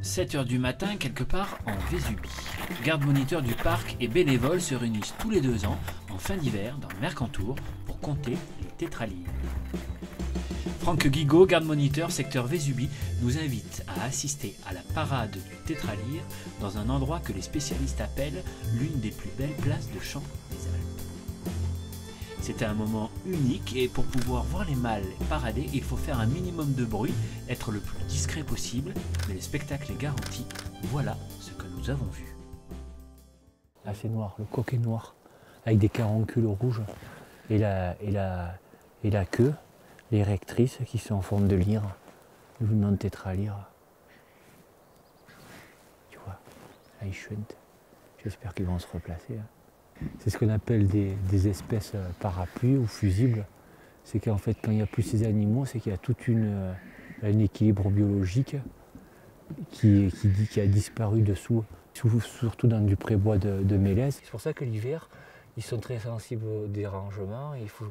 7 heures du matin, quelque part en Vésubie. Gardes-moniteurs du parc et bénévoles se réunissent tous les 2 ans, en fin d'hiver, dans le Mercantour, pour compter les tétralyres. Franck Guigaud, garde-moniteur secteur Vésubie, nous invite à assister à la parade du tétralyre dans un endroit que les spécialistes appellent l'une des plus belles places de chant des Alpes. C'était un moment unique et pour pouvoir voir les mâles parader, il faut faire un minimum de bruit, être le plus discret possible, mais le spectacle est garanti. Voilà ce que nous avons vu. Là c'est noir, le coq est noir, avec des caroncules rouges et la queue, les rectrices qui sont en forme de lyre, le nom de tétralyre. Tu vois, là ils chuintent. J'espère qu'ils vont se replacer. C'est ce qu'on appelle des espèces parapluies ou fusibles. C'est qu'en fait, quand il n'y a plus ces animaux, c'est qu'il y a tout un équilibre biologique qui a disparu dessous, surtout dans du prébois de mélèze. C'est pour ça que l'hiver, ils sont très sensibles au dérangement et il faut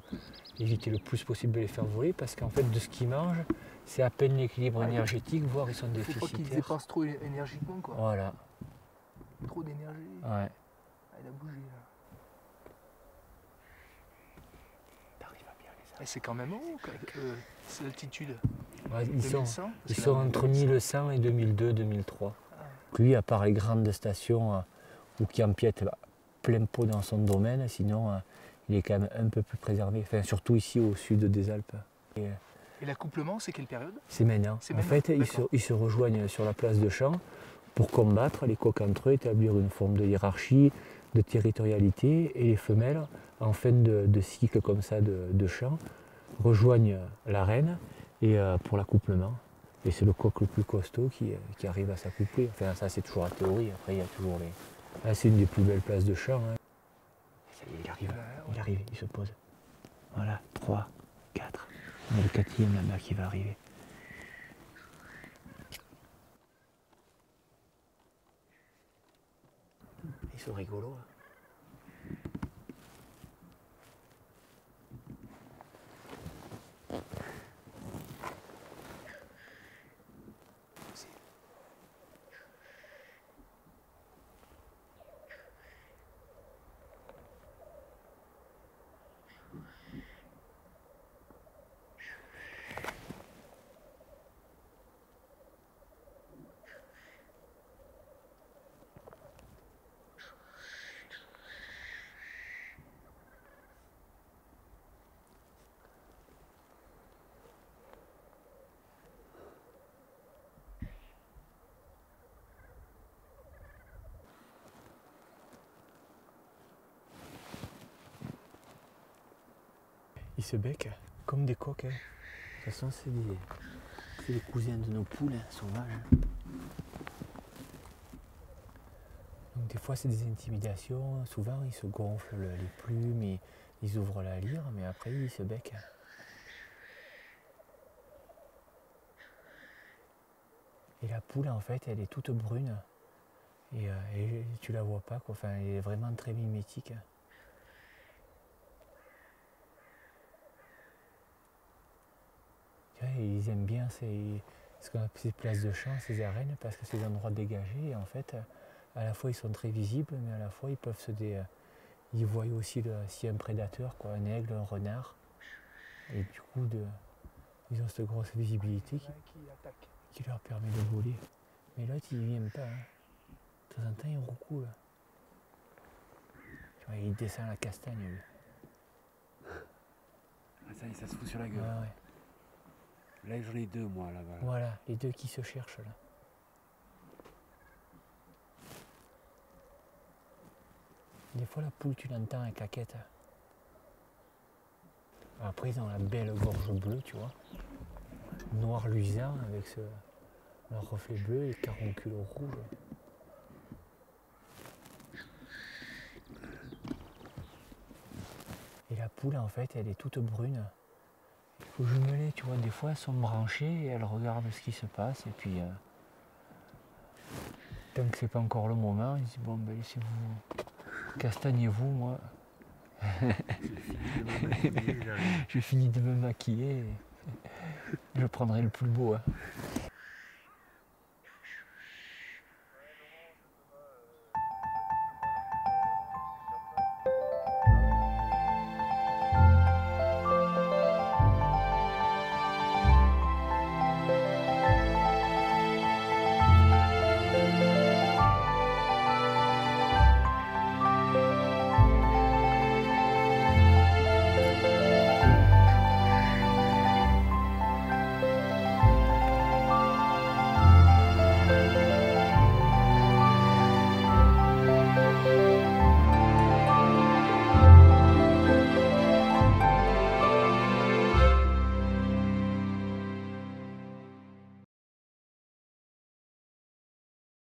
éviter le plus possible de les faire voler parce qu'en fait, de ce qu'ils mangent, c'est à peine l'équilibre énergétique, voire ils sont déficitaires. Il faut pas qu'ils dépensent trop énergiquement, quoi. Voilà. Trop d'énergie. Ouais. Elle a bougé, là. Et c'est quand même haut, avec cette altitude. Ouais, ils 2100, sont entre 1100 et 2002-2003. Lui, à part les grandes stations où qui empiète plein pot dans son domaine, sinon il est quand même un peu plus préservé, enfin, surtout ici au sud des Alpes. Et l'accouplement, c'est quelle période? C'est maintenant. En fait, ils se rejoignent sur la place de champ pour combattre les coqs entre eux, établir une forme de hiérarchie, de territorialité, et les femelles, en fin de cycle comme ça de chant, rejoignent la reine et, pour l'accouplement. Et c'est le coq le plus costaud qui arrive à s'accoupler. Enfin, ça c'est toujours la théorie, après il y a toujours les... Là c'est une des plus belles places de chant. Hein. Ça y est, il arrive, il se pose. Voilà, 3, 4. On a le 4e là qui va arriver. Ils sont rigolos. Hein. Ils se becquent comme des coqs. Hein. De toute façon, c'est les cousins de nos poules hein, sauvages. Donc des fois, c'est des intimidations. Souvent, ils se gonflent les plumes, et ils ouvrent la lyre, mais après, ils se becquent. Et la poule, en fait, elle est toute brune. Et tu la vois pas, quoi. Enfin, elle est vraiment très mimétique. Ils aiment bien ce qu'on appelle ces places de champ, ces arènes, parce que c'est des endroits dégagés. Et en fait, à la fois ils sont très visibles, mais à la fois ils peuvent ils voient aussi s'il y a un prédateur, quoi, un aigle, un renard. Et du coup, ils ont cette grosse visibilité qui leur permet de voler. Mais l'autre, il ne vient pas. Hein. De temps en temps, il roucoule. Il descend la castagne, lui. Ah, ça y est, ça se fout sur la gueule. Ah, ouais. Là, j'en ai 2, moi, là-bas. Voilà, les 2 qui se cherchent, là. Des fois, la poule, tu l'entends, elle caquette. Après, ils ont la belle gorge bleue, tu vois. Noir luisant, avec leur reflet bleu et les caroncules rouges. Et la poule, en fait, elle est toute brune. Aux jumelées, tu vois, des fois elles sont branchées et elles regardent ce qui se passe et puis tant que c'est pas encore le moment, ils disent bon ben laissez-vous, castagnez-vous, moi. J'ai fini de me maquiller et je prendrai le plus beau. Hein.